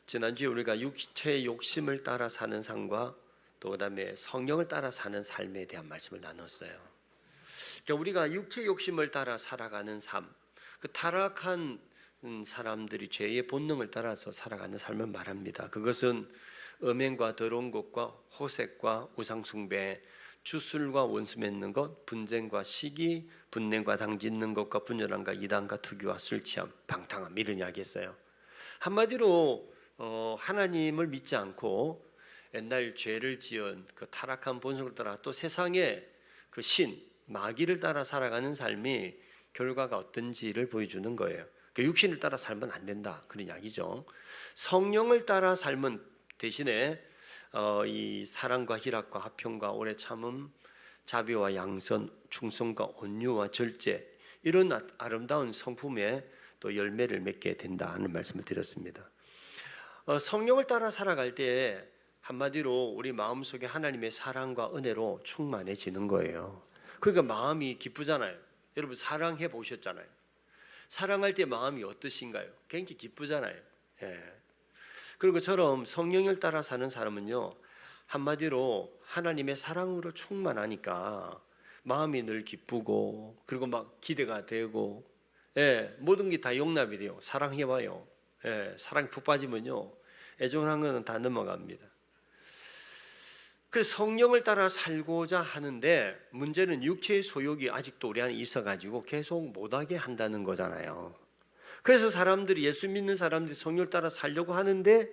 지난주에 우리가 육체의 욕심을 따라 사는 삶과 또 그다음에 성령을 따라 사는 삶에 대한 말씀을 나눴어요. 그러니까 우리가 육체의 욕심을 따라 살아가는 삶, 그 타락한 사람들이 죄의 본능을 따라서 살아가는 삶을 말합니다. 그것은 음행과 더러운 것과 호색과 우상숭배, 주술과 원수 맺는 것, 분쟁과 시기, 분냄과 당짓는 것과 분열함과 이단과 투기와 술 취함, 방탕함 이런 이야기했어요. 한마디로 하나님을 믿지 않고 옛날 죄를 지은 그 타락한 본성을 따라 또 세상의 그 신, 마귀를 따라 살아가는 삶이 결과가 어떤지를 보여주는 거예요. 그 육신을 따라 살면 안 된다 그런 이야기죠. 성령을 따라 삶은 대신에 이 사랑과 희락과 화평과 오래 참음, 자비와 양선, 충성과 온유와 절제 이런 아름다운 성품의 또 열매를 맺게 된다는 말씀을 드렸습니다. 성령을 따라 살아갈 때 한마디로 우리 마음속에 하나님의 사랑과 은혜로 충만해지는 거예요. 그러니까 마음이 기쁘잖아요. 여러분 사랑해 보셨잖아요. 사랑할 때 마음이 어떠신가요? 굉장히 기쁘잖아요. 그런 것처럼 성령을 따라 사는 사람은요, 한마디로 하나님의 사랑으로 충만하니까 마음이 늘 기쁘고 그리고 막 기대가 되고 모든 게 다 용납이 돼요. 사랑해봐요. 사랑에 푹 빠지면요 애정한 거는 다 넘어갑니다. 그래서 성령을 따라 살고자 하는데 문제는 육체의 소욕이 아직도 우리 안에 있어가지고 계속 못하게 한다는 거잖아요. 그래서 사람들이 예수 믿는 사람들이 성령을 따라 살려고 하는데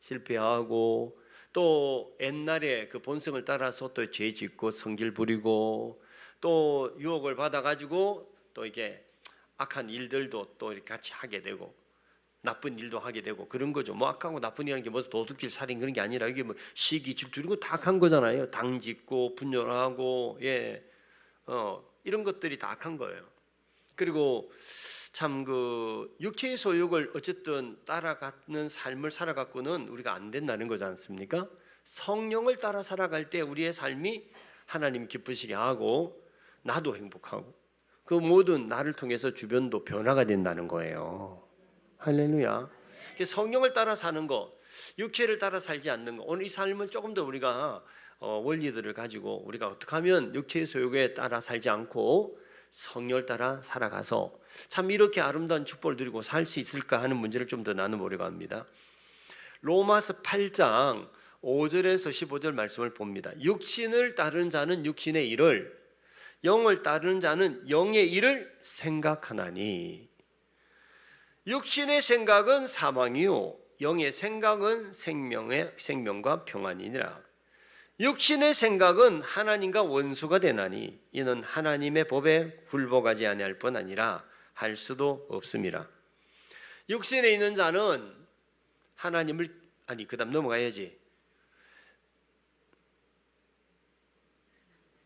실패하고 또 옛날에 그 본성을 따라서 또 죄 짓고 성질 부리고 또 유혹을 받아가지고 또 이게 악한 일들도 또 이렇게 같이 하게 되고 나쁜 일도 하게 되고 그런 거죠. 뭐 악하고 나쁜 일이라는 게 뭐 도둑질 살인 그런 게 아니라 이게 뭐 시기 질투 이런 거 다 악한 거잖아요. 당짓고 분열하고 이런 것들이 다 악한 거예요. 그리고 참 그 육체의 소욕을 어쨌든 따라가는 삶을 살아갖고는 우리가 안 된다는 거지 않습니까? 성령을 따라 살아갈 때 우리의 삶이 하나님 기쁘시게 하고 나도 행복하고 그 모든 나를 통해서 주변도 변화가 된다는 거예요. 할렐루야. 성령을 따라 사는 것, 육체를 따라 살지 않는 것, 오늘 이 삶을 조금 더 우리가 원리들을 가지고 우리가 어떻게 하면 육체의 소욕에 따라 살지 않고 성령을 따라 살아가서 참 이렇게 아름다운 축복을 누리고 살 수 있을까 하는 문제를 좀 더 나눠보려고 합니다. 로마서 8장 5절에서 15절 말씀을 봅니다. 육신을 따르는 자는 육신의 일을, 영을 따르는 자는 영의 일을 생각하나니 육신의 생각은 사망이요 영의 생각은 생명과 평안이니라. 육신의 생각은 하나님과 원수가 되나니 이는 하나님의 법에 굴복하지 아니할 뿐 아니라 할 수도 없음이라. 육신에 있는 자는 하나님을 그다음 넘어가야지.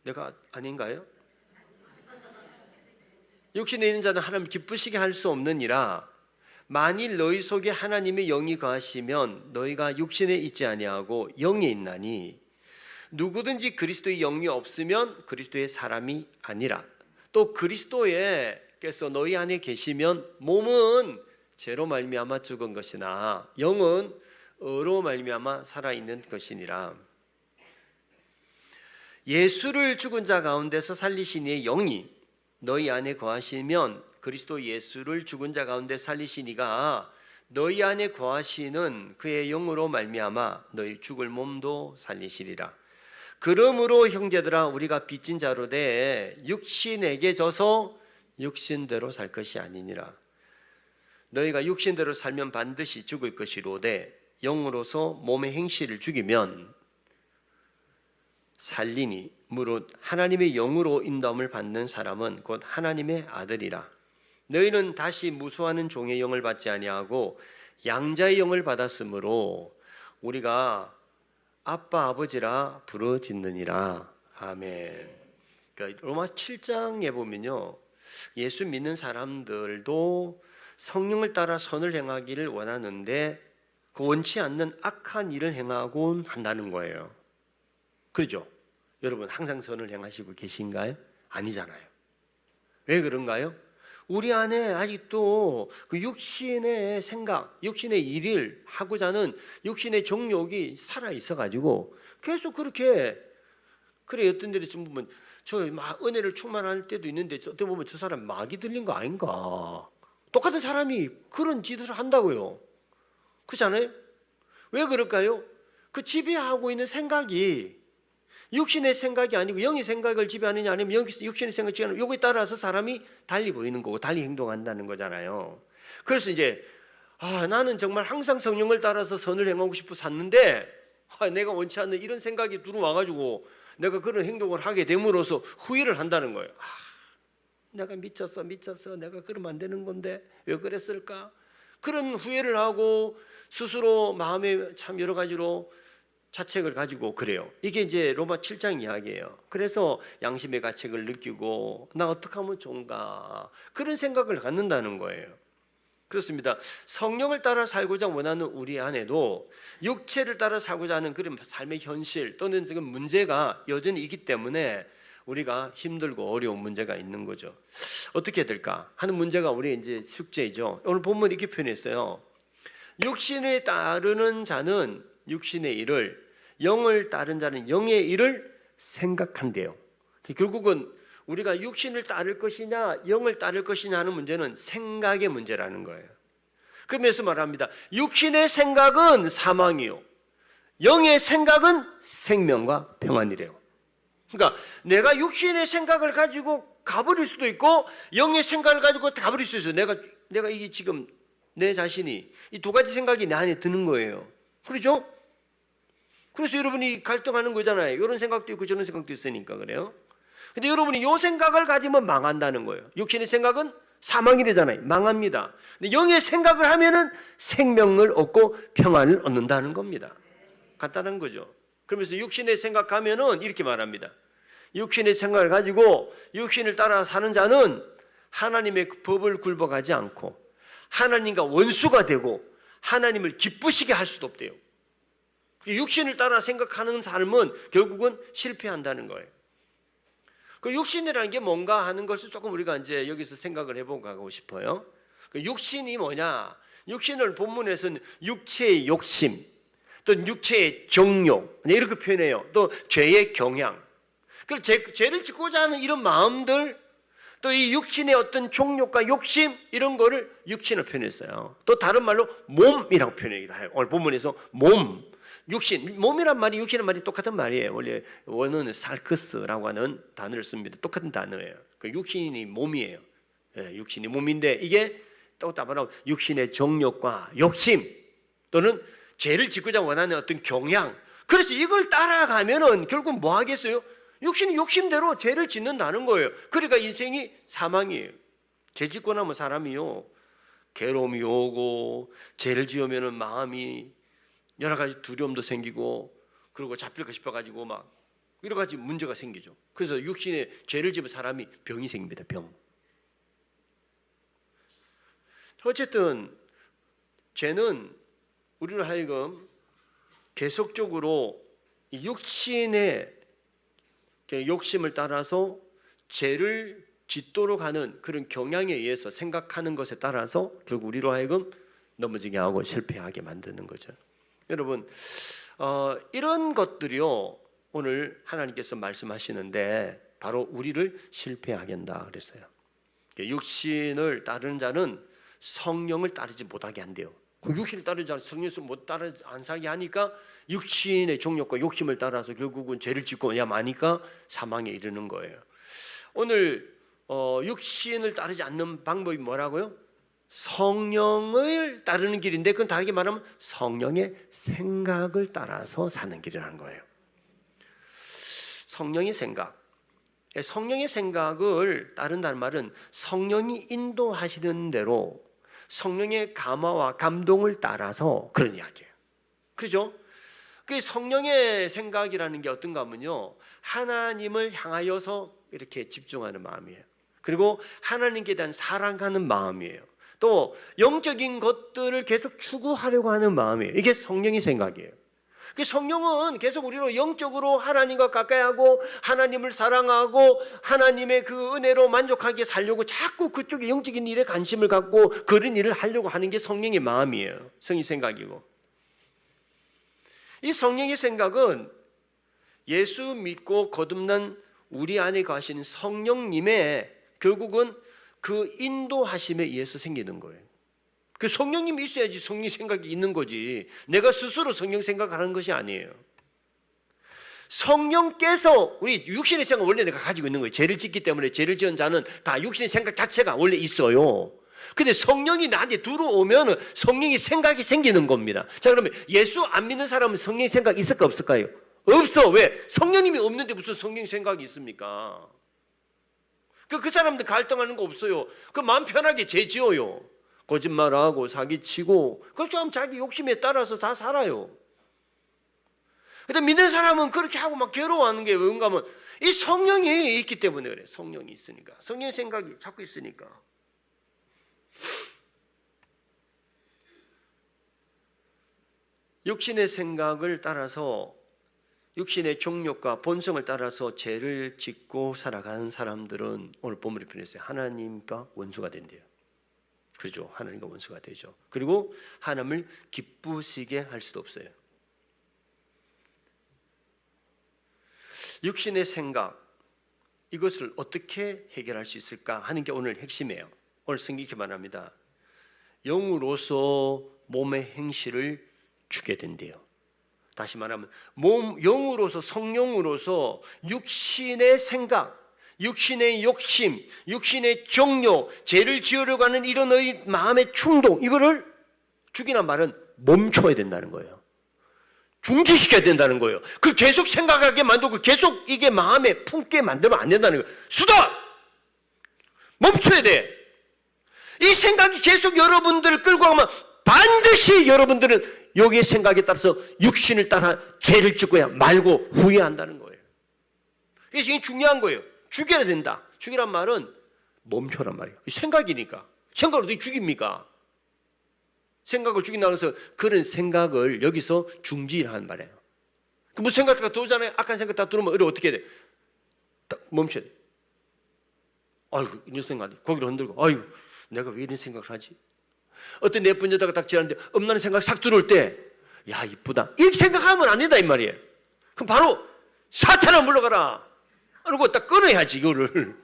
내가 아닌가요? 육신에 있는 자는 하나님 기쁘시게 할 수 없느니라. 만일 너희 속에 하나님의 영이 거하시면 너희가 육신에 있지 아니하고 영에 있나니 누구든지 그리스도의 영이 없으면 그리스도의 사람이 아니라. 또 그리스도께서 너희 안에 계시면 몸은 죄로 말미암아 죽은 것이나 영은 의로 말미암아 살아있는 것이니라. 예수를 죽은 자 가운데서 살리신 이의 영이 너희 안에 거하시면 그리스도 예수를 죽은 자 가운데 살리신 이가 너희 안에 거하시는 그의 영으로 말미암아 너희 죽을 몸도 살리시리라. 그러므로 형제들아 우리가 빚진 자로 돼 육신에게 져서 육신대로 살 것이 아니니라. 너희가 육신대로 살면 반드시 죽을 것이로되 영으로서 몸의 행실을 죽이면 살리니 무릇 하나님의 영으로 인도함을 받는 사람은 곧 하나님의 아들이라. 너희는 다시 무수하는 종의 영을 받지 아니하고 양자의 영을 받았으므로 우리가 아빠 아버지라 부르짖느니라. 아멘. 그러니까 로마 7장에 보면요 예수 믿는 사람들도 성령을 따라 선을 행하기를 원하는데 그 원치 않는 악한 일을 행하곤 한다는 거예요. 그렇죠? 여러분 항상 선을 행하시고 계신가요? 아니잖아요. 왜 그런가요? 우리 안에 아직도 그 육신의 생각, 육신의 일을 하고자 하는 육신의 정욕이 살아 있어가지고 계속 그렇게, 그래 어떤 데를 좀 보면 저 막 은혜를 충만할 때도 있는데 어떻게 보면 저 사람 마귀 들린 거 아닌가. 똑같은 사람이 그런 짓을 한다고요. 그렇지 않아요? 왜 그럴까요? 그 지배하고 있는 생각이 육신의 생각이 아니고 영의 생각을 지배하느냐 아니면 육신의 생각을 지배하느냐, 요거에 따라서 사람이 달리 보이는 거고 달리 행동한다는 거잖아요. 그래서 이제 나는 정말 항상 성령을 따라서 선을 행하고 싶어 샀는데 내가 원치 않는 이런 생각이 들어와가지고 내가 그런 행동을 하게 됨으로써 후회를 한다는 거예요. 내가 미쳤어 내가 그러면 안 되는 건데 왜 그랬을까. 그런 후회를 하고 스스로 마음에 참 여러 가지로 자책을 가지고 그래요. 이게 이제 로마 7장 이야기예요. 그래서 양심의 가책을 느끼고 나 어떻게 하면 좋은가, 그런 생각을 갖는다는 거예요. 그렇습니다. 성령을 따라 살고자 원하는 우리 안에도 육체를 따라 살고자 하는 그런 삶의 현실 또는 지금 문제가 여전히 있기 때문에 우리가 힘들고 어려운 문제가 있는 거죠. 어떻게 될까 하는 문제가 우리 이제 숙제이죠. 오늘 본문 이렇게 표현했어요. 육신을 따르는 자는 육신의 일을, 영을 따른 자는 영의 일을 생각한대요. 결국은 우리가 육신을 따를 것이냐 영을 따를 것이냐 하는 문제는 생각의 문제라는 거예요. 그러면서 말합니다. 육신의 생각은 사망이요, 영의 생각은 생명과 평안이래요. 그러니까 내가 육신의 생각을 가지고 가버릴 수도 있고 영의 생각을 가지고 가버릴 수도 있어요. 내가 이게 지금 내 자신이 이 두 가지 생각이 내 안에 드는 거예요. 그렇죠? 그래서 여러분이 갈등하는 거잖아요. 이런 생각도 있고 저런 생각도 있으니까 그래요. 근데 여러분이 이 생각을 가지면 망한다는 거예요. 육신의 생각은 사망이래잖아요. 망합니다. 근데 영의 생각을 하면은 생명을 얻고 평안을 얻는다는 겁니다. 간단한 거죠. 그러면서 육신의 생각하면은 이렇게 말합니다. 육신의 생각을 가지고 육신을 따라 사는 자는 하나님의 법을 굴복하지 않고 하나님과 원수가 되고 하나님을 기쁘시게 할 수도 없대요. 육신을 따라 생각하는 삶은 결국은 실패한다는 거예요. 그 육신이라는 게 뭔가 하는 것을 조금 우리가 이제 여기서 생각을 해보고 가고 싶어요. 그 육신이 뭐냐? 육신을 본문에서는 육체의 욕심, 또 육체의 정욕 이렇게 표현해요. 또 죄의 경향. 그 죄를 짓고자 하는 이런 마음들, 또 이 육신의 어떤 종욕과 욕심 이런 거를 육신을 표현했어요. 또 다른 말로 몸이라고 표현하기도 해요. 오늘 본문에서 몸, 육신, 몸이란 말이 육신이란 말이 똑같은 말이에요. 원래 원어는 살크스라고 하는 단어를 씁니다. 똑같은 단어예요. 그 육신이 몸이에요. 육신이 몸인데 이게 또 따로 육신의 정욕과 욕심 또는 죄를 짓고자 원하는 어떤 경향. 그래서 이걸 따라가면은 결국 뭐 하겠어요? 육신이 욕심대로 죄를 짓는다는 거예요. 그러니까 인생이 사망이에요. 죄 짓고 나면 사람이요, 괴로움이 오고 죄를 지으면은 마음이 여러 가지 두려움도 생기고 그리고 잡힐까 싶어가지고 막 여러 가지 문제가 생기죠. 그래서 육신에 죄를 지은 사람이 병이 생깁니다. 병. 어쨌든 죄는 우리를 하여금 계속적으로 육신의 욕심을 따라서 죄를 짓도록 하는 그런 경향에 의해서 생각하는 것에 따라서 결국 우리로 하여금 넘어지게 하고 실패하게 만드는 거죠. 여러분, 이런 것들이요 오늘 하나님께서 말씀하시는데 바로 우리를 실패하게 한다 그랬어요. 육신을 따르는 자는 성령을 따르지 못하게 한대요. 그 육신을 따르는 자는 성령을 못 따라 안 살게 하니까 육신의 종욕과 욕심을 따라서 결국은 죄를 짓고 마니까 사망에 이르는 거예요. 오늘 육신을 따르지 않는 방법이 뭐라고요? 성령을 따르는 길인데 그건 다르게 말하면 성령의 생각을 따라서 사는 길이라는 거예요. 성령의 생각. 성령의 생각을 따른다는 말은 성령이 인도하시는 대로 성령의 감화와 감동을 따라서 그런 이야기예요. 그렇죠? 그 성령의 생각이라는 게 어떤가 하면요, 하나님을 향하여서 이렇게 집중하는 마음이에요. 그리고 하나님께 대한 사랑하는 마음이에요. 또 영적인 것들을 계속 추구하려고 하는 마음이에요. 이게 성령의 생각이에요. 그 성령은 계속 우리로 영적으로 하나님과 가까이하고 하나님을 사랑하고 하나님의 그 은혜로 만족하게 살려고 자꾸 그쪽에 영적인 일에 관심을 갖고 그런 일을 하려고 하는 게 성령의 마음이에요. 성의 생각이고. 이 성령의 생각은 예수 믿고 거듭난 우리 안에 거하시는 성령님의 결국은 그 인도하심에 의해서 생기는 거예요. 그 성령님이 있어야지 성령 생각이 있는 거지, 내가 스스로 성령 생각하는 것이 아니에요. 성령께서, 우리 육신의 생각 원래 내가 가지고 있는 거예요. 죄를 짓기 때문에 죄를 지은 자는 다 육신의 생각 자체가 원래 있어요. 근데 성령이 나한테 들어오면 성령이 생각이 생기는 겁니다. 자, 그러면 예수 안 믿는 사람은 성령 생각 있을까 없을까요? 없어. 왜? 성령님이 없는데 무슨 성령 생각이 있습니까? 그 사람들 갈등하는 거 없어요. 그 마음 편하게 죄 지어요. 거짓말하고 사기치고 그럼 자기 욕심에 따라서 다 살아요. 근데 믿는 사람은 그렇게 하고 막 괴로워하는 게 왜인가 하면 이 성령이 있기 때문에 그래. 성령이 있으니까. 성령 생각이 자꾸 있으니까. 육신의 생각을 따라서, 육신의 종욕과 본성을 따라서 죄를 짓고 살아가는 사람들은 오늘 본문에 표현했어요. 하나님과 원수가 된대요. 그렇죠. 하나님과 원수가 되죠. 그리고 하나님을 기쁘시게 할 수도 없어요. 육신의 생각, 이것을 어떻게 해결할 수 있을까 하는 게 오늘 핵심이에요. 오늘 성경이 말합니다. 영으로서 몸의 행실을 주게 된대요. 다시 말하면 영으로서, 성령으로서 육신의 생각, 육신의 욕심, 육신의 정욕, 죄를 지으려고 하는 이런 마음의 충동, 이거를 죽이란 말은 멈춰야 된다는 거예요. 중지시켜야 된다는 거예요. 그걸 계속 생각하게 만들고 계속 이게 마음에 품게 만들면 안 된다는 거예요. 수다! 멈춰야 돼. 이 생각이 계속 여러분들을 끌고 가면 반드시 여러분들은 여기의 생각에 따라서 육신을 따라 죄를 짓고야 말고 후회한다는 거예요. 이게 중요한 거예요. 죽여야 된다. 죽이란 말은 멈춰란 말이에요. 생각이니까. 생각을 어떻게 죽입니까? 생각을 죽인다고 해서 그런 생각을 여기서 중지하는 말이에요. 무슨 생각이 들어오잖아요. 악한 생각 다 들어오면 어떻게 돼? 딱 멈춰야 돼. 아이고, 이런 생각이 고개를 흔들고, 아이고, 내가 왜 이런 생각을 하지? 어떤 예쁜 여자가 딱 지나는데 엄나는 생각이 싹 들어올 때, 야, 이쁘다. 이렇게 생각하면 안 된다 이 말이에요. 그럼 바로 사탄아 물러가라. 그리고 딱 끊어야지 이거를.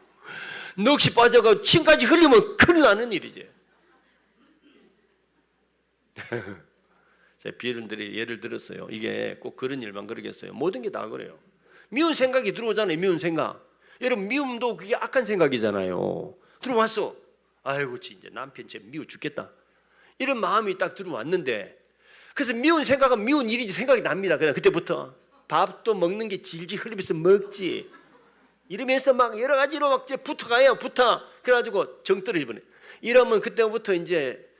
넋이 빠져가 침까지 흘리면 큰일 나는 일이지. 제가 예를 들었어요. 이게 꼭 그런 일만 그러겠어요. 모든 게 다 그래요. 미운 생각이 들어오잖아요. 미운 생각. 여러분, 미움도 그게 악한 생각이잖아요. 들어왔어. 아이고, 진짜 남편 쟤 미워 죽겠다. 이런 마음이 딱 들어왔는데, 그래서 미운 생각은 미운 일이지 생각이 납니다. 그냥 그때부터 밥도 먹는 게 질질 흘리면서 먹지. 이러면서 막 여러 가지로 막 붙어가요. 그래가지고 정 떨어져 버려. 이러면 그때부터 이제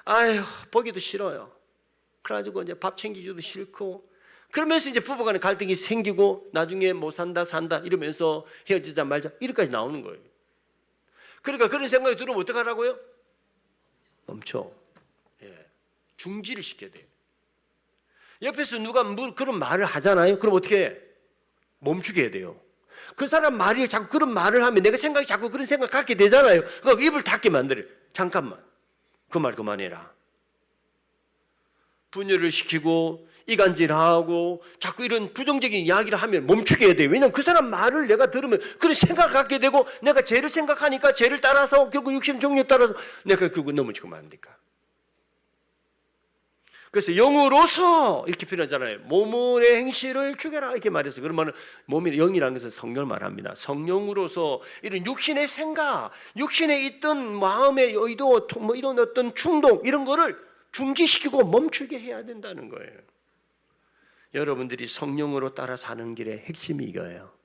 아휴, 보기도 싫어요. 그래가지고 이제 밥 챙기기도 싫고, 그러면서 이제 부부간에 갈등이 생기고 나중에 못 산다 이러면서 헤어지자 말자 이렇게까지 나오는 거예요. 그러니까 그런 생각이 들으면 어떡하라고요? 멈춰. 예. 중지를 시켜야 돼요. 옆에서 누가 그런 말을 하잖아요. 그럼 어떻게 해? 멈추게 해야 돼요. 그 사람 말이 자꾸 그런 말을 하면 내가 생각이 자꾸 그런 생각 갖게 되잖아요. 그러니까 입을 닫게 만들어요. 잠깐만. 그 말 그만해라. 분열을 시키고 이간질하고 자꾸 이런 부정적인 이야기를 하면 멈추게 해야 돼요. 왜냐하면 그 사람 말을 내가 들으면 그런 생각을 갖게 되고 내가 죄를 생각하니까 죄를 따라서 결국 육신 종류에 따라서 내가 결국 넘어지고 안 되니까. 그래서 영으로서 이렇게 표현하잖아요. 몸의 행실을 죽여라 이렇게 말했어요. 그러면 몸이 영이라는 것은 성령을 말합니다. 성령으로서 이런 육신의 생각, 육신에 있던 마음의 의도, 뭐 이런 어떤 충동 이런 거를 중지시키고 멈추게 해야 된다는 거예요. 여러분들이 성령으로 따라 사는 길의 핵심이 이거예요.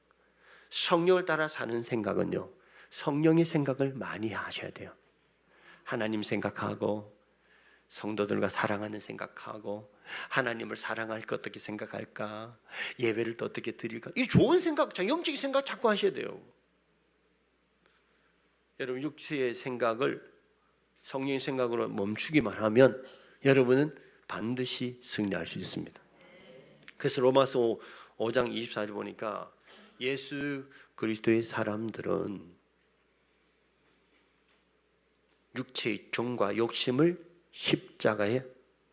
성령을 따라 사는 생각은요, 성령의 생각을 많이 하셔야 돼요. 하나님 생각하고 성도들과 사랑하는 생각하고 하나님을 사랑할 것 어떻게 생각할까, 예배를 또 어떻게 드릴까, 이 좋은 생각, 영적인 생각 자꾸 하셔야 돼요. 여러분 육체의 생각을 성령의 생각으로 멈추기만 하면 여러분은 반드시 승리할 수 있습니다. 그래서 로마서 5장 24절 보니까 예수 그리스도의 사람들은 육체의 종과 욕심을 십자가에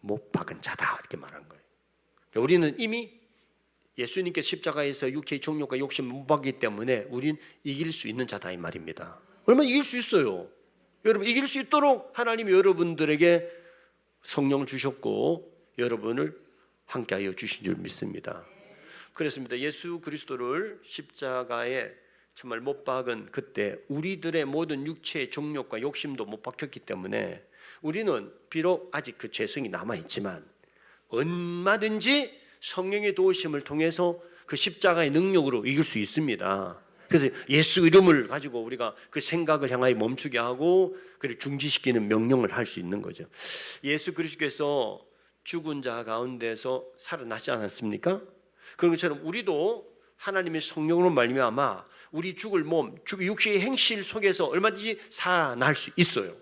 못 박은 자다 이렇게 말한 거예요. 우리는 이미 예수님께 십자가에서 육체의 종욕과 욕심을 못 박기 때문에 우린 이길 수 있는 자다 이 말입니다. 얼마나 이길 수 있어요. 여러분 이길 수 있도록 하나님이 여러분들에게 성령을 주셨고 여러분을 함께하여 주신 줄 믿습니다. 그렇습니다. 예수 그리스도를 십자가에 정말 못 박은 그때 우리들의 모든 육체의 종욕과 욕심도 못 박혔기 때문에 우리는 비록 아직 그 죄성이 남아있지만 얼마든지 성령의 도우심을 통해서 그 십자가의 능력으로 이길 수 있습니다. 그래서 예수 이름을 가지고 우리가 그 생각을 향하여 멈추게 하고 그를 중지시키는 명령을 할 수 있는 거죠. 예수 그리스도께서 죽은 자 가운데서 살아나지 않았습니까? 그런 것처럼 우리도 하나님의 성령으로 말미암아 우리 죽을 몸, 육체의 행실 속에서 얼마든지 살아날 수 있어요.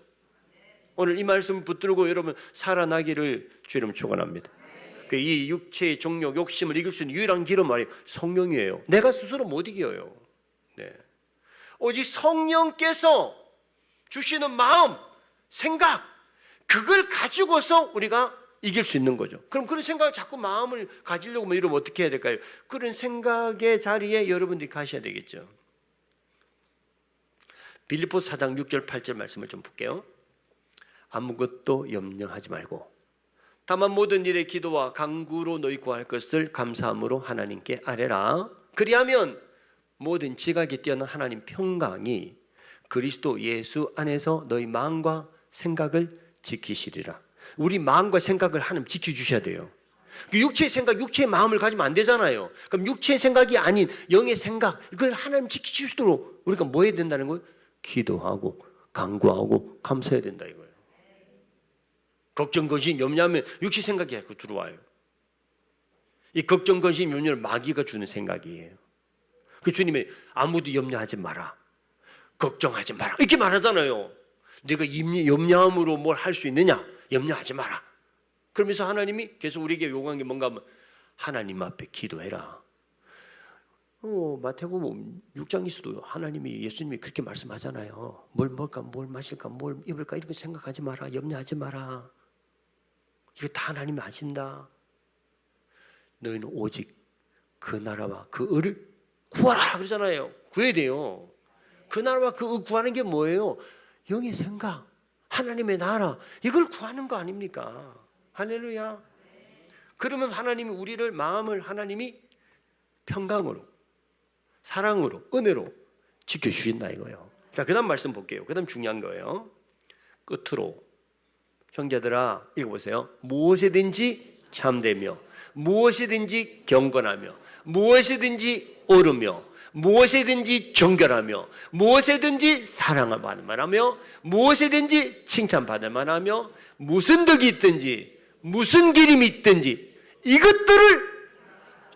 오늘 이 말씀 붙들고 여러분 살아나기를 주님 축원합니다. 이 육체의 종욕, 욕심을 이길 수 있는 유일한 길은 말이에요. 성령이에요. 내가 스스로 못 이겨요. 네. 오직 성령께서 주시는 마음, 생각, 그걸 가지고서 우리가 이길 수 있는 거죠. 그럼 그런 생각을 자꾸 마음을 가지려고 이러면 어떻게 해야 될까요? 그런 생각의 자리에 여러분들이 가셔야 되겠죠. 빌립보서 4장 6절 8절 말씀을 좀 볼게요. 아무것도 염려하지 말고 다만 모든 일에 기도와 간구로 너희 구할 것을 감사함으로 하나님께 아뢰라. 그리하면 모든 지각이 뛰어난 하나님 평강이 그리스도 예수 안에서 너희 마음과 생각을 지키시리라. 우리 마음과 생각을 하나님 지켜주셔야 돼요. 육체의 생각, 육체의 마음을 가지면 안 되잖아요. 그럼 육체의 생각이 아닌 영의 생각, 이걸 하나님 지켜주시도록 우리가 뭐 해야 된다는 거예요? 기도하고 간구하고 감사해야 된다 이거예요. 걱정, 근심, 염려하면 육체 생각이 자꾸 들어와요. 이 걱정, 근심, 염려를 마귀가 주는 생각이에요. 그 주님이 아무도 염려하지 마라, 걱정하지 마라 이렇게 말하잖아요. 네가 염려함으로 뭘 할 수 있느냐? 염려하지 마라. 그러면서 하나님이 계속 우리에게 요구한 게 뭔가 하면 하나님 앞에 기도해라. 마태복음 6장에서도 하나님이 예수님이 그렇게 말씀하잖아요. 뭘 먹을까, 뭘 마실까, 뭘 입을까 이런 거 생각하지 마라. 염려하지 마라. 이거 다 하나님이 아신다. 너희는 오직 그 나라와 그 의를 구하라 그러잖아요. 구해야 돼요. 그 나라와 그 의 구하는 게 뭐예요? 영의 생각, 하나님의 나라, 이걸 구하는 거 아닙니까? 할렐루야. 그러면 하나님이 우리를 마음을 하나님이 평강으로, 사랑으로, 은혜로 지켜주신다 이거예요. 자, 그 다음 말씀 볼게요. 그 다음 중요한 거예요. 끝으로 형제들아 읽어보세요. 무엇이든지 참되며 무엇이든지 경건하며 무엇이든지 옳으며 무엇이든지 정결하며 무엇이든지 사랑받을 만하며 무엇이든지 칭찬받을 만하며 무슨 덕이 있든지 무슨 기림이 있든지 이것들을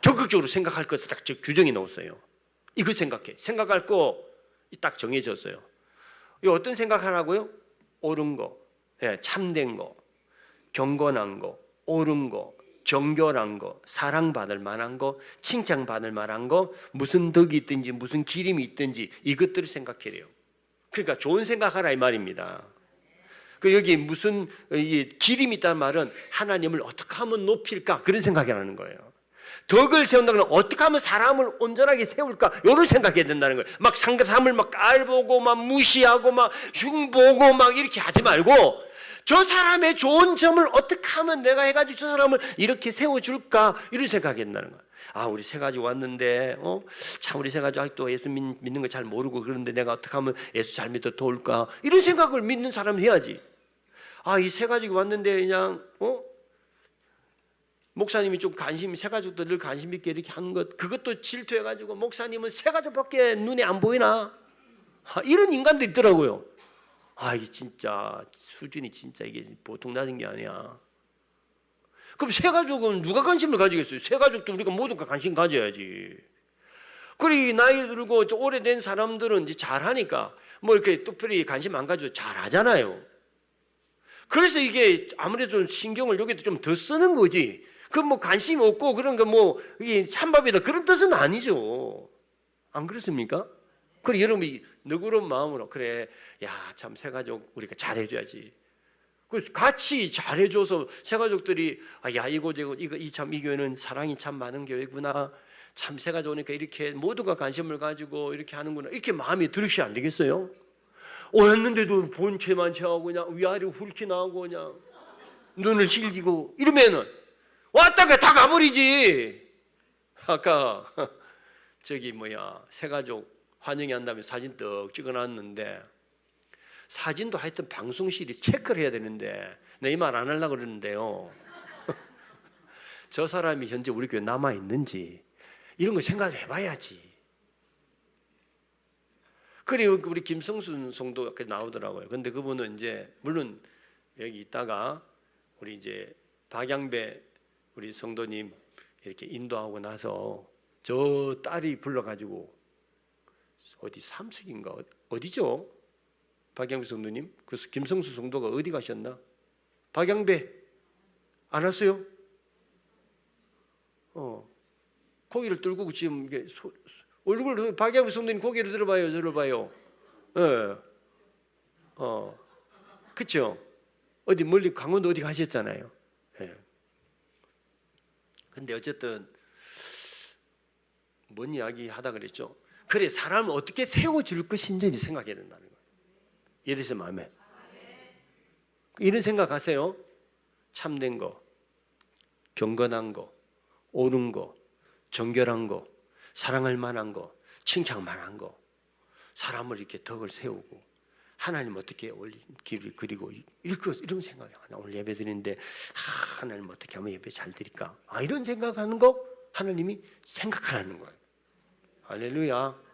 적극적으로 생각할 것을 딱 규정해 놓았어요. 이거 생각할 거 딱 정해졌어요. 이 어떤 생각하라고요? 옳은 거, 참된 거, 경건한 거, 옳은 거, 정결한 거, 사랑받을 만한 거, 칭찬받을 만한 거, 무슨 덕이 있든지 무슨 기림이 있든지 이것들을 생각해래요. 그러니까 좋은 생각하라 이 말입니다. 그 여기 무슨 기림이 있다는 말은 하나님을 어떻게 하면 높일까 그런 생각이라는 거예요. 덕을 세운다는 건 어떻게 하면 사람을 온전하게 세울까 이런 생각해야 된다는 거예요. 막 사람을 막 깔보고 막 무시하고 막 흉보고 막 이렇게 하지 말고 저 사람의 좋은 점을 어떻게 하면 내가 해가지고 저 사람을 이렇게 세워줄까 이런 생각해야 된다는 거예요. 아, 우리 세 가지 왔는데 참 우리 세 가지 아직도 예수 믿는 거 잘 모르고 그런데 내가 어떻게 하면 예수 잘 믿어 도울까 이런 생각을 믿는 사람은 해야지. 아, 이 세 가지가 왔는데 그냥 목사님이 좀 세 가족도 늘 관심 있게 이렇게 하는 것 그것도 질투해가지고 목사님은 세 가족밖에 눈에 안 보이나 이런 인간도 있더라고요. 아, 이게 진짜 수준이 진짜 이게 보통 낮은 게 아니야. 그럼 세 가족은 누가 관심을 가지겠어요? 세 가족도 우리가 모두 관심 가져야지. 그리고 나이 들고 오래된 사람들은 이제 잘하니까 뭐 이렇게 특별히 관심 안 가져도 잘하잖아요. 그래서 이게 아무래도 좀 신경을 여기도 좀 더 쓰는 거지. 그 뭐 관심 없고 그런 거 뭐 이게 찬밥이다 그런 뜻은 아니죠. 안 그렇습니까? 그래 여러분이 너그러운 마음으로 그래 야 참 새가족 우리가 잘해줘야지. 그 같이 잘해줘서 새가족들이 야 이거 참 이 교회는 사랑이 참 많은 교회구나. 참 새가족 오니까 이렇게 모두가 관심을 가지고 이렇게 하는구나. 이렇게 마음이 들으셔야 안 되겠어요? 왔는데도 본체만 채하고 그냥 위아래 훑기나고 그냥 눈을 실기고 이러면은 왔다가 다 가버리지. 아까 저기 새가족 환영회 한다며 사진 떡 찍어놨는데 사진도 하여튼 방송실이 체크를 해야 되는데 내 이 말 안 하려고 그러는데요. 저 사람이 현재 우리 교회 남아있는지 이런 거 생각해 봐야지. 그리고 우리 김성순 성도 나오더라고요. 근데 그분은 이제 물론 여기 있다가 우리 이제 박양배 우리 성도님 이렇게 인도하고 나서 저 딸이 불러가지고 어디 삼척인가 어디죠? 박양배 성도님? 그 김성수 성도가 어디 가셨나? 박양배 안 왔어요? 고개를 들고 지금 이게 얼굴 박양배 성도님 고개를 들어봐요, 들어봐요. 예, 그렇죠? 어디 멀리 강원도 어디 가셨잖아요. 예. 근데 어쨌든 뭔 이야기 하다 그랬죠? 그래 사람을 어떻게 세워줄 것인지 생각해야 된다는 거예요. 예를 마음에 이런 생각하세요. 참된 거, 경건한 거, 옳은 거, 정결한 거, 사랑할 만한 거, 칭찬 만한 거, 사람을 이렇게 덕을 세우고 하나님 어떻게 길을 그리고 이런 생각이 오늘 예배 드리는데 하나님 어떻게 하면 예배 잘 드릴까? 이런 생각하는 거 하나님이 생각하라는 거예요. 할렐루야.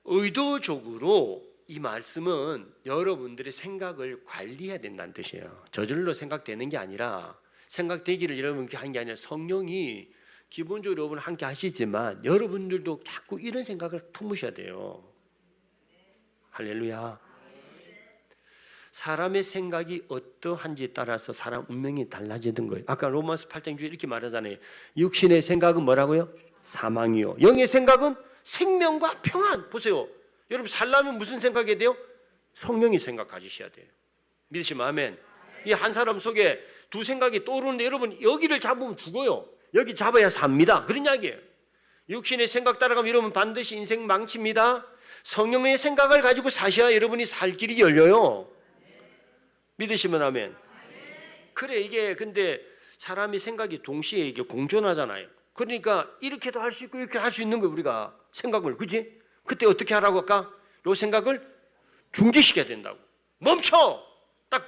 의도적으로 이 말씀은 여러분들의 생각을 관리해야 된다는 뜻이에요. 저절로 생각되는 게 아니라 생각되기를 여러분께 하는 게 아니라 성령이 기본적으로 여러분 함께 하시지만 여러분들도 자꾸 이런 생각을 품으셔야 돼요. 할렐루야. 사람의 생각이 어떠한지에 따라서 사람 운명이 달라지는 거예요. 아까 로마서 8장 주에 이렇게 말하잖아요. 육신의 생각은 뭐라고요? 사망이요. 영의 생각은 생명과 평안. 보세요. 여러분 살려면 무슨 생각해야 돼요? 성령의 생각 가지셔야 돼요. 믿으시면 아멘. 이 한 사람 속에 두 생각이 떠오르는데 여러분 여기를 잡으면 죽어요. 여기 잡아야 삽니다. 그런 이야기예요. 육신의 생각 따라가면 여러분 반드시 인생 망칩니다. 성령의 생각을 가지고 사셔야 여러분이 살 길이 열려요. 믿으시면 아멘. 그래 이게 근데 사람이 생각이 동시에 이게 공존하잖아요. 그러니까 이렇게도 할 수 있고 이렇게 할 수 있는 거예요. 우리가 생각을 그치? 그때 어떻게 하라고 할까? 이 생각을 중지시켜야 된다고. 멈춰! 딱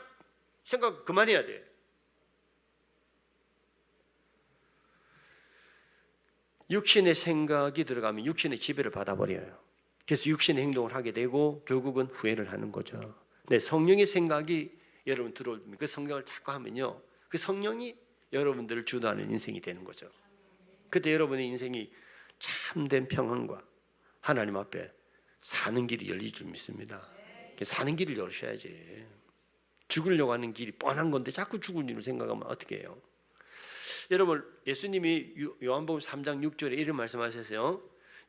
생각 그만해야 돼. 육신의 생각이 들어가면 육신의 지배를 받아버려요. 그래서 육신의 행동을 하게 되고 결국은 후회를 하는 거죠. 네, 성령의 생각이 여러분 들어오면 그 성령을 자꾸 하면요, 그 성령이 여러분들을 주도하는 인생이 되는 거죠. 그때 여러분의 인생이 참된 평안과 하나님 앞에 사는 길이 열릴 줄 믿습니다. 사는 길을 열으셔야지. 죽으려고 하는 길이 뻔한 건데 자꾸 죽을 일을 생각하면 어떻게 해요? 여러분 예수님이 요한복음 3장 6절에 이런 말씀하셨어요.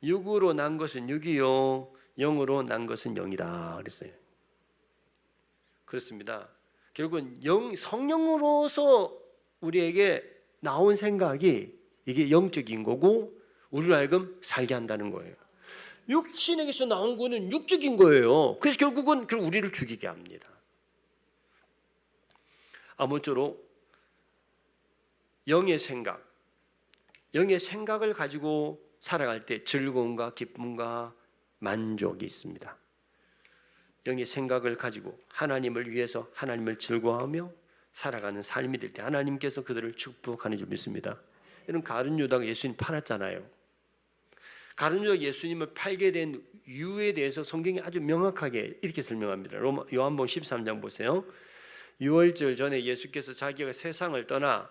육으로 난 것은 육이요 영으로 난 것은 영이다 그랬어요. 그렇습니다. 결국은 성령으로서 우리에게 나온 생각이 이게 영적인 거고 우리를 하여금 살게 한다는 거예요. 육신에게서 나온 거는 육적인 거예요. 그래서 결국은 우리를 죽이게 합니다. 아무쪼록 영의 생각을 가지고 살아갈 때 즐거움과 기쁨과 만족이 있습니다. 영의 생각을 가지고 하나님을 위해서 하나님을 즐거워하며 살아가는 삶이 될 때 하나님께서 그들을 축복하는 줄 믿습니다. 이런 가룟 유다가 예수님 팔았잖아요. 가룟 유다가 예수님을 팔게 된 이유에 대해서 성경이 아주 명확하게 이렇게 설명합니다. 요한복음 13장 보세요. 유월절 전에 예수께서 자기가 세상을 떠나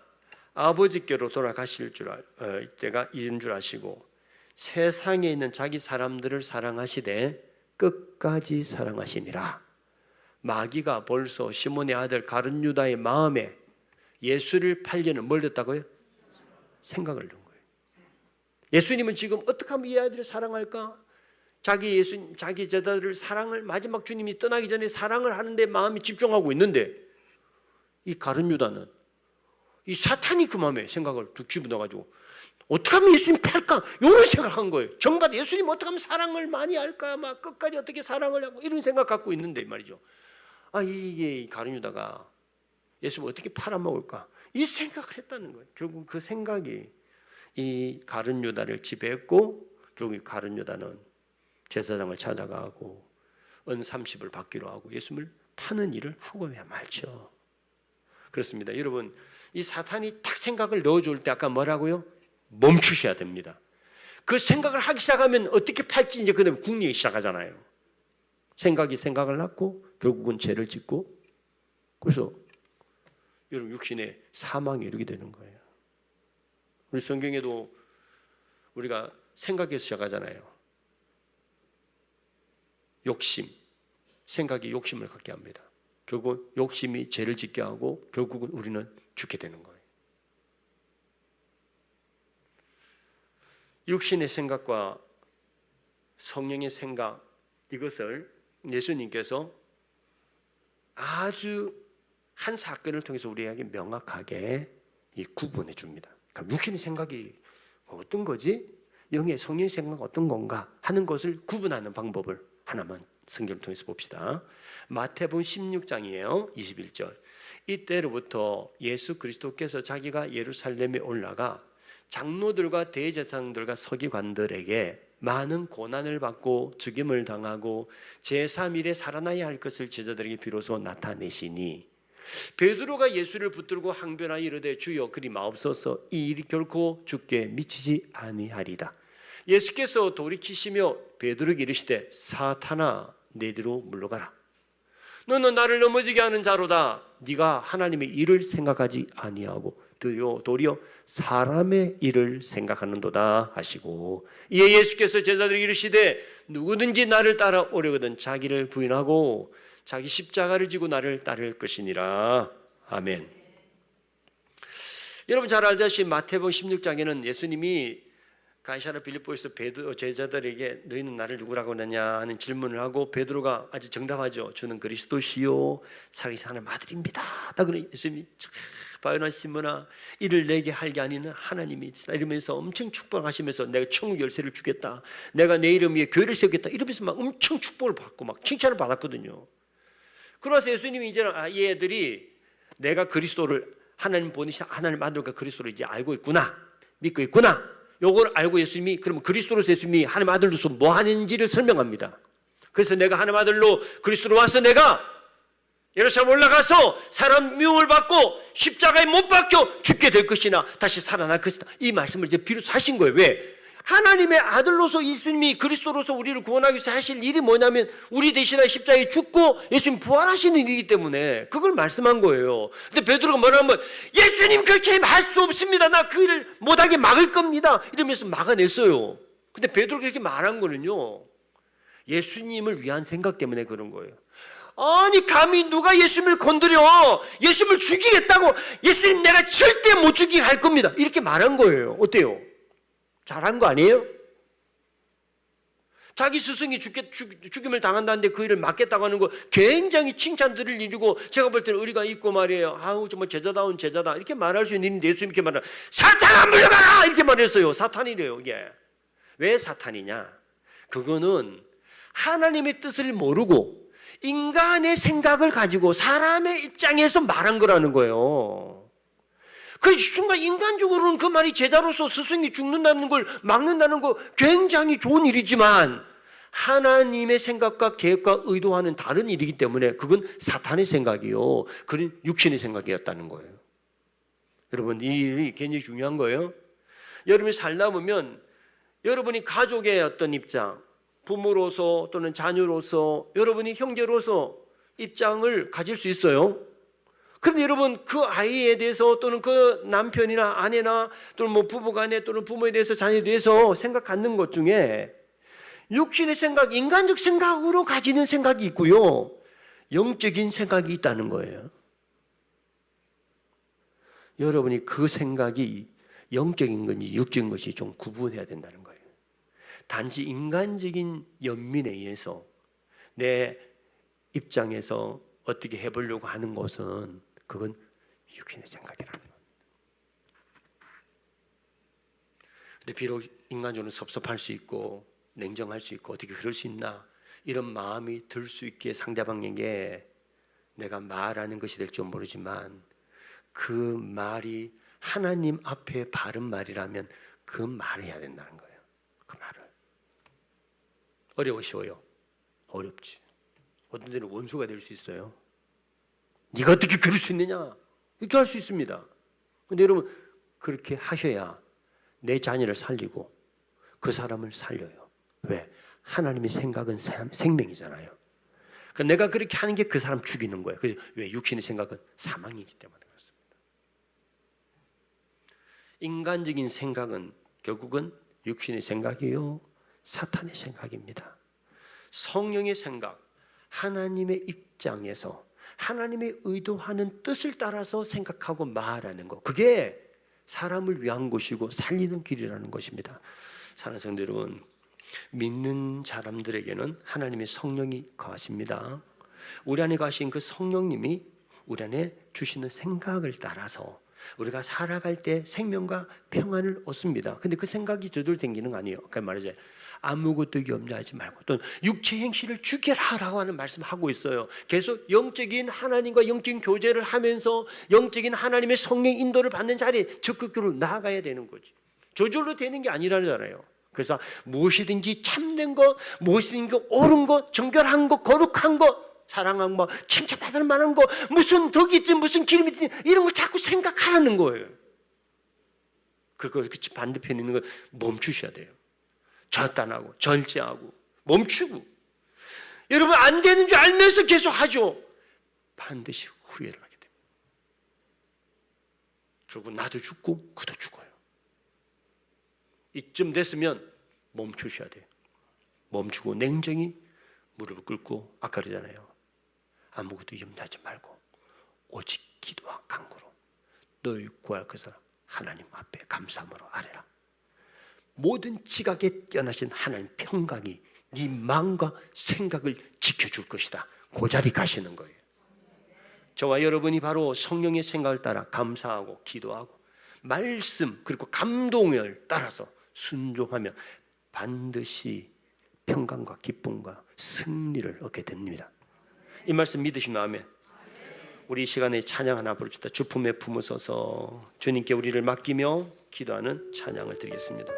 아버지께로 돌아가실 때가 이른 줄 아시고 세상에 있는 자기 사람들을 사랑하시되 끝까지 사랑하시니라. 마귀가 벌써 시몬의 아들 가룟 유다의 마음에 예수를 팔려는 뭘 듣다고요? 생각을 넣은 거예요. 예수님은 지금 어떻게 하면 이 아이들을 사랑할까? 자기 제자들을 사랑을 마지막 주님이 떠나기 전에 사랑을 하는데 마음이 집중하고 있는데 이 가룟 유다는 이 사탄이 그 마음에 생각을 툭 집어넣어가지고 어떻게 하면 예수님 팔까? 이런 생각한 거예요. 정말 예수님 어떻게 하면 사랑을 많이 할까? 막 끝까지 어떻게 사랑을 하고 이런 생각 갖고 있는데 말이죠. 이게 가룟 유다가 예수님 어떻게 팔아먹을까? 이 생각을 했다는 거예요. 결국 그 생각이 이 가룟 유다를 지배했고 결국 이 가룟 유다는 제사장을 찾아가고 은 30을 받기로 하고 예수님을 파는 일을 하고 말죠. 그렇습니다. 여러분, 이 사탄이 딱 생각을 넣어줄 때 아까 뭐라고요? 멈추셔야 됩니다. 그 생각을 하기 시작하면 어떻게 팔지 이제 그다음에 궁리하기 시작하잖아요. 생각이 생각을 낳고 결국은 죄를 짓고 그래서 여러분 육신의 사망에 이르게 되는 거예요. 우리 성경에도 우리가 생각에서 시작하잖아요. 욕심, 생각이 욕심을 갖게 합니다. 결국 욕심이 죄를 짓게 하고 결국은 우리는 죽게 되는 거예요. 육신의 생각과 성령의 생각, 이것을 예수님께서 아주 한 사건을 통해서 우리에게 명확하게 구분해 줍니다. 그러니까 육신의 생각이 어떤 거지? 영의 성령의 생각은 어떤 건가 하는 것을 구분하는 방법을 하나만 성경을 통해서 봅시다. 마태복음 16장이에요. 21절. 이때로부터 예수 그리스도께서 자기가 예루살렘에 올라가 장로들과 대제사장들과 서기관들에게 많은 고난을 받고 죽임을 당하고 제3일에 살아나야 할 것을 제자들에게 비로소 나타내시니 베드로가 예수를 붙들고 항변하여 이르되 주여 그리 마옵소서 이 일이 결코 주께 미치지 아니하리다. 예수께서 돌이키시며 베드로에게 이르시되 사탄아 내 뒤로 물러가라. 너는 나를 넘어지게 하는 자로다. 네가 하나님의 일을 생각하지 아니하고 도리어 사람의 일을 생각하는도다 하시고 이에 예수께서 제자들에게 이르시되 누구든지 나를 따라오려거든 자기를 부인하고 자기 십자가를 지고 나를 따를 것이니라. 아멘. 여러분 잘 알다시피 마태복음 16장에는 예수님이 가이사랴 빌립보에서 베드로 제자들에게 너희는 나를 누구라고 하느냐 하는 질문을 하고 베드로가 아주 정답하죠. 주는 그리스도시요 살아계신 하나님 아들입니다. 딱 그래 예수님이 바요나 시몬아 이를 내게 할게 아니는 하나님이 있으나 이러면서 엄청 축복하시면서 내가 천국 열쇠를 주겠다. 내가 내 이름 위에 교회를 세우겠다. 이러면서 막 엄청 축복을 받고 막 칭찬을 받았거든요. 그러면서 예수님이 이제는 이 애들이 내가 그리스도를 하나님 보내신 하나님 아들과 그리스도를 이제 알고 있구나. 믿고 있구나. 요걸 알고 예수님이 그러면 그리스도로서 예수님이 하나님 아들로서 뭐 하는지를 설명합니다. 그래서 내가 하나님 아들로 그리스도로 와서 내가 예루살렘 올라가서 사람 미움을 받고 십자가에 못 박혀 죽게 될 것이나 다시 살아날 것이다. 이 말씀을 이제 비로소 하신 거예요. 왜? 하나님의 아들로서 예수님이 그리스도로서 우리를 구원하기 위해서 하실 일이 뭐냐면 우리 대신에 십자가에 죽고 예수님 부활하시는 일이기 때문에 그걸 말씀한 거예요. 근데 베드로가 뭐라면 예수님 그렇게 할 수 없습니다. 나 그 일을 못하게 막을 겁니다. 이러면서 막아냈어요. 근데 베드로가 그렇게 말한 거는요 예수님을 위한 생각 때문에 그런 거예요. 아니 감히 누가 예수님을 건드려 예수님을 죽이겠다고 예수님 내가 절대 못 죽이게 할 겁니다. 이렇게 말한 거예요. 어때요? 잘한 거 아니에요? 자기 스승이 죽임을 당한다는데 그 일을 막겠다고 하는 거 굉장히 칭찬 드릴 일이고 제가 볼 때는 의리가 있고 말이에요. 아우 정말 제자다운 제자다 이렇게 말할 수 있는 일인데 예수님 이렇게 말하라. 사탄아 물러가라 이렇게 말했어요. 사탄이래요. 이게 왜 사탄이냐? 그거는 하나님의 뜻을 모르고 인간의 생각을 가지고 사람의 입장에서 말한 거라는 거예요. 그 순간 인간적으로는 그 말이 제자로서 스승이 죽는다는 걸 막는다는 거 굉장히 좋은 일이지만 하나님의 생각과 계획과 의도와는 다른 일이기 때문에 그건 사탄의 생각이요. 그건 육신의 생각이었다는 거예요. 여러분 이 일이 굉장히 중요한 거예요. 여러분이 살다 보면 여러분이 가족의 어떤 입장, 부모로서 또는 자녀로서 여러분이 형제로서 입장을 가질 수 있어요. 그런데 여러분 그 아이에 대해서 또는 그 남편이나 아내나 또는 뭐 부부간에 또는 부모에 대해서 자녀에 대해서 생각 갖는 것 중에 육신의 생각, 인간적 생각으로 가지는 생각이 있고요 영적인 생각이 있다는 거예요. 여러분이 그 생각이 영적인 건지 육적인 것이 좀 구분해야 된다는 거예요. 단지 인간적인 연민에 의해서 내 입장에서 어떻게 해보려고 하는 것은 그건 육신의 생각이라는 거예요. 근데 비록 인간적으로 섭섭할 수 있고 냉정할 수 있고 어떻게 그럴 수 있나 이런 마음이 들 수 있기에 상대방에게 내가 말하는 것이 될지 모르지만 그 말이 하나님 앞에 바른 말이라면 그 말을 해야 된다는 거예요. 그 말을. 어려워 쉬워요? 어렵지. 어떤 데는 원수가 될 수 있어요. 네가 어떻게 그럴 수 있느냐 이렇게 할 수 있습니다. 근데 여러분 그렇게 하셔야 내 자녀를 살리고 그 사람을 살려요. 왜? 하나님의 생각은 생명이잖아요. 그러니까 내가 그렇게 하는 게 그 사람 죽이는 거예요. 그래서 왜? 육신의 생각은 사망이기 때문에 그렇습니다. 인간적인 생각은 결국은 육신의 생각이요 사탄의 생각입니다. 성령의 생각, 하나님의 입장에서 하나님의 의도하는 뜻을 따라서 생각하고 말하는 것, 그게 사람을 위한 것이고 살리는 길이라는 것입니다. 사랑하는 성도 여러분, 믿는 사람들에게는 하나님의 성령이 거하십니다. 우리 안에 거하신 그 성령님이 우리 안에 주시는 생각을 따라서 우리가 살아갈 때 생명과 평안을 얻습니다. 근데 그 생각이 저절로 생기는 거 아니에요. 그러니까 말이죠. 아무것도 염려하지 말고 또는 육체 행실을 죽여라라고 하는 말씀하고 있어요. 계속 영적인 하나님과 영적인 교제를 하면서 영적인 하나님의 성령 인도를 받는 자리에 적극적으로 나아가야 되는 거지. 저절로 되는 게 아니라잖아요. 그래서 무엇이든지 참된 것, 무엇이든지 옳은 것, 정결한 것, 거룩한 것, 사랑한 것, 칭찬받을 만한 것, 무슨 덕이 있든 무슨 기름이 있든 이런 걸 자꾸 생각하라는 거예요. 그리고 그 반대편에 있는 걸 멈추셔야 돼요. 절단하고 절제하고 멈추고. 여러분 안 되는 줄 알면서 계속 하죠. 반드시 후회를 하게 됩니다. 그리고 나도 죽고 그도 죽어요. 이쯤 됐으면 멈추셔야 돼요. 멈추고 냉정히 무릎을 꿇고 아까 그러잖아요. 아무것도 염려하지 말고 오직 기도와 간구로 너희 구할 그 사람 하나님 앞에 감사함으로 아뢰라. 모든 지각에 뛰어나신 하나님 평강이 네 마음과 생각을 지켜줄 것이다. 그 자리 가시는 거예요. 저와 여러분이 바로 성령의 생각을 따라 감사하고 기도하고 말씀 그리고 감동을 따라서 순종하면 반드시 평강과 기쁨과 승리를 얻게 됩니다. 이 말씀 믿으시면 아멘. 우리 이 시간에 찬양 하나 부릅시다. 주품에 품으소서. 주님께 우리를 맡기며 기도하는 찬양을 드리겠습니다.